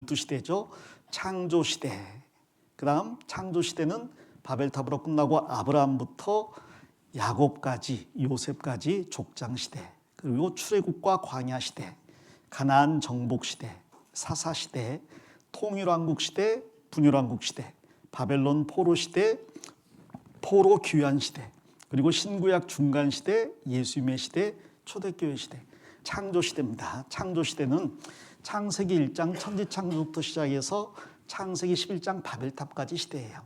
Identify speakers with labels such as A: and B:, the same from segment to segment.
A: 두 시대죠. 창조 시대. 그다음 창조 시대는 바벨탑으로 끝나고 아브라함부터 야곱까지 요셉까지 족장 시대. 그리고 출애굽과 광야 시대, 가나안 정복 시대, 사사 시대, 통일왕국 시대, 분열왕국 시대, 바벨론 포로 시대, 포로 귀환 시대, 그리고 신구약 중간 시대, 예수님의 시대, 초대교회 시대. 창조 시대입니다. 창조 시대는 창세기 1장 천지창조부터 시작해서 창세기 11장 바벨탑까지 시대예요.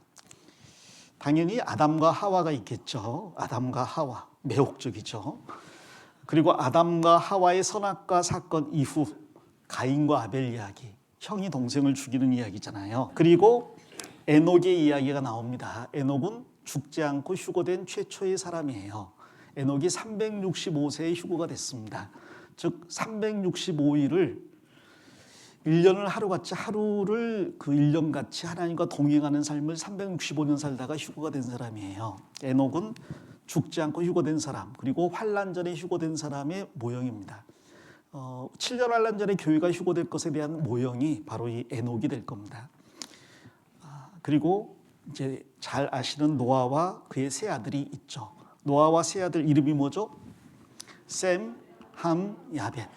A: 당연히 아담과 하와가 있겠죠. 아담과 하와, 매혹적이죠. 그리고 아담과 하와의 선악과 사건 이후 가인과 아벨 이야기, 형이 동생을 죽이는 이야기잖아요. 그리고 에녹의 이야기가 나옵니다. 에녹은 죽지 않고 휴거된 최초의 사람이에요. 에녹이 365세에 휴거가 됐습니다. 즉 365일을 1년을 하루같이, 하루를 그 1년같이 하나님과 동행하는 삶을 365년 살다가 휴거가 된 사람이에요. 에녹은 죽지 않고 휴거된 사람, 그리고 환란 전에 휴거된 사람의 모형입니다. 7년 환란 전에 교회가 휴거될 것에 대한 모형이 바로 이 에녹이 될 겁니다. 그리고 이제 잘 아시는 노아와 그의 세 아들이 있죠. 노아와 세 아들 이름이 뭐죠? 셈, 함, 야벳.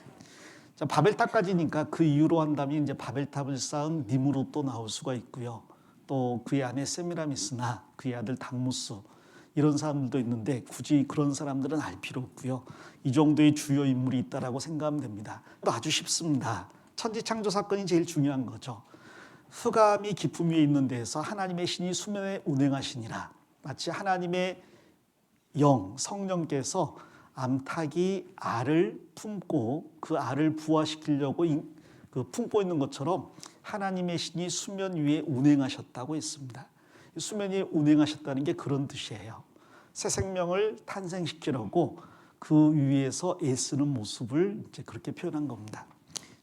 A: 자, 바벨탑까지니까 그 이후로 한다면 이제 바벨탑을 쌓은 니므롯도 나올 수가 있고요. 또 그의 아내 세미라미스나 그의 아들 당무스, 이런 사람들도 있는데 굳이 그런 사람들은 알 필요 없고요. 이 정도의 주요 인물이 있다라고 생각하면 됩니다. 아주 쉽습니다. 천지창조 사건이 제일 중요한 거죠. 흑암이 깊음 위에 있는 데에서 하나님의 신이 수면에 운행하시니라. 마치 하나님의 영, 성령께서 암탉이 알을 품고 그 알을 부화시키려고 품고 있는 것처럼 하나님의 신이 수면 위에 운행하셨다고 했습니다. 수면 위에 운행하셨다는 게 그런 뜻이에요. 새 생명을 탄생시키려고 그 위에서 애쓰는 모습을 이제 그렇게 표현한 겁니다.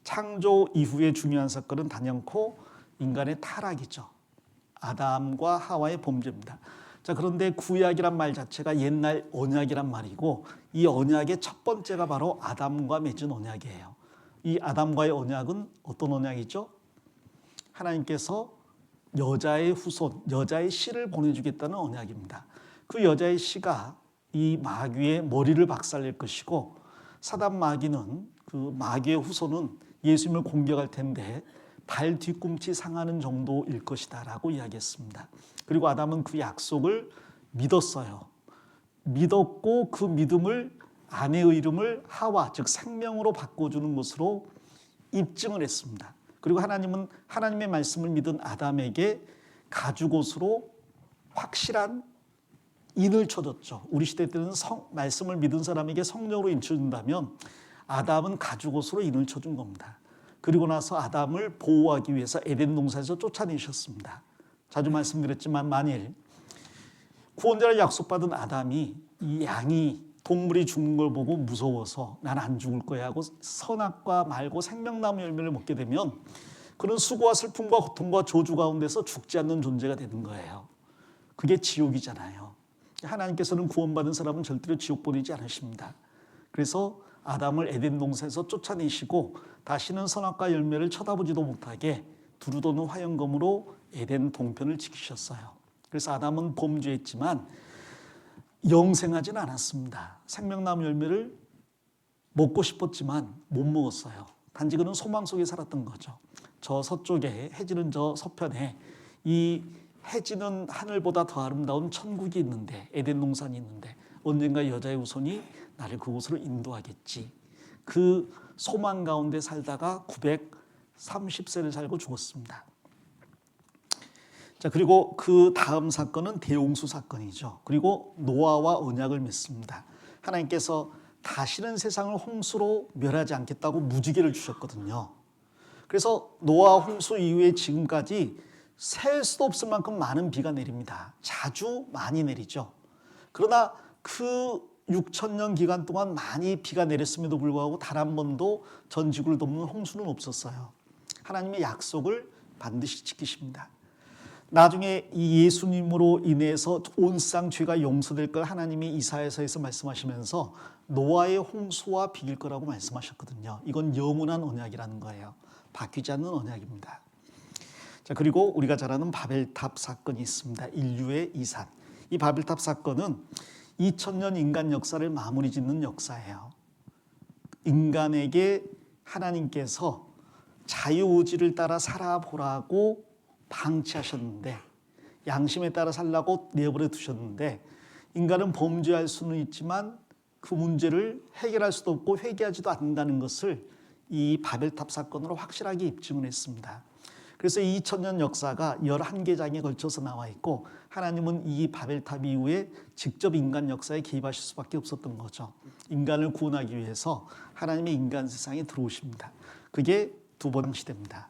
A: 창조 이후의 중요한 사건은 단연코 인간의 타락이죠. 아담과 하와의 범죄입니다. 자, 그런데 구약이란 말 자체가 옛날 언약이란 말이고, 이 언약의 첫 번째가 바로 아담과 맺은 언약이에요. 이 아담과의 언약은 어떤 언약이죠? 하나님께서 여자의 후손, 여자의 씨를 보내주겠다는 언약입니다. 그 여자의 씨가 이 마귀의 머리를 박살낼 것이고, 사단 마귀는, 그 마귀의 후손은 예수님을 공격할 텐데 발 뒤꿈치 상하는 정도일 것이다 라고 이야기했습니다. 그리고 아담은 그 약속을 믿었어요. 믿었고 그 믿음을, 아내의 이름을 하와, 즉 생명으로 바꿔주는 것으로 입증을 했습니다. 그리고 하나님은 하나님의 말씀을 믿은 아담에게 가죽옷으로 확실한 인을 쳐줬죠. 우리 시대 때는 말씀을 믿은 사람에게 성령으로 인 쳐준다면 아담은 가죽옷으로 인을 쳐준 겁니다. 그리고 나서 아담을 보호하기 위해서 에덴 동산에서 쫓아내셨습니다. 자주 말씀드렸지만 만일 구원자를 약속받은 아담이 이 양이, 동물이 죽는 걸 보고 무서워서 난 안 죽을 거야 하고 선악과 말고 생명나무 열매를 먹게 되면 그런 수고와 슬픔과 고통과 저주 가운데서 죽지 않는 존재가 되는 거예요. 그게 지옥이잖아요. 하나님께서는 구원받은 사람은 절대로 지옥 보내지 않으십니다. 그래서 아담을 에덴 동산에서 쫓아내시고 다시는 선악과 열매를 쳐다보지도 못하게 두루도는 화영검으로 에덴 동편을 지키셨어요. 그래서 아담은 범죄했지만 영생하진 않았습니다. 생명나무 열매를 먹고 싶었지만 못 먹었어요. 단지 그는 소망 속에 살았던 거죠. 저 서쪽에, 해지는 저 서편에 이 해지는 하늘보다 더 아름다운 천국이 있는데, 에덴 동산이 있는데 언젠가 여자의 후손이 나를 그곳으로 인도하겠지. 그 소망 가운데 살다가 930세를 살고 죽었습니다. 자, 그리고 그 다음 사건은 대홍수 사건이죠. 그리고 노아와 언약을 맺습니다. 하나님께서 다시는 세상을 홍수로 멸하지 않겠다고 무지개를 주셨거든요. 그래서 노아 홍수 이후에 지금까지 셀 수도 없을 만큼 많은 비가 내립니다. 자주 많이 내리죠. 그러나 그 6,000년 기간 동안 많이 비가 내렸음에도 불구하고 단 한 번도 전 지구를 덮는 홍수는 없었어요. 하나님의 약속을 반드시 지키십니다. 나중에 이 예수님으로 인해서 온 세상 죄가 용서될 걸 하나님이 이사야서에서 말씀하시면서 노아의 홍수와 비길 거라고 말씀하셨거든요. 이건 영원한 언약이라는 거예요. 바뀌지 않는 언약입니다. 자, 그리고 우리가 잘 아는 바벨탑 사건이 있습니다. 인류의 이산. 이 바벨탑 사건은 2000년 인간 역사를 마무리 짓는 역사예요. 인간에게 하나님께서 자유의지를 따라 살아보라고 방치하셨는데, 양심에 따라 살라고 내버려 두셨는데, 인간은 범죄할 수는 있지만 그 문제를 해결할 수도 없고 회개하지도 않는다는 것을 이 바벨탑 사건으로 확실하게 입증을 했습니다. 그래서 2000년 역사가 11개 장에 걸쳐서 나와 있고, 하나님은 이 바벨탑 이후에 직접 인간 역사에 개입하실 수밖에 없었던 거죠. 인간을 구원하기 위해서 하나님의 인간 세상에 들어오십니다. 그게 두 번 시대입니다.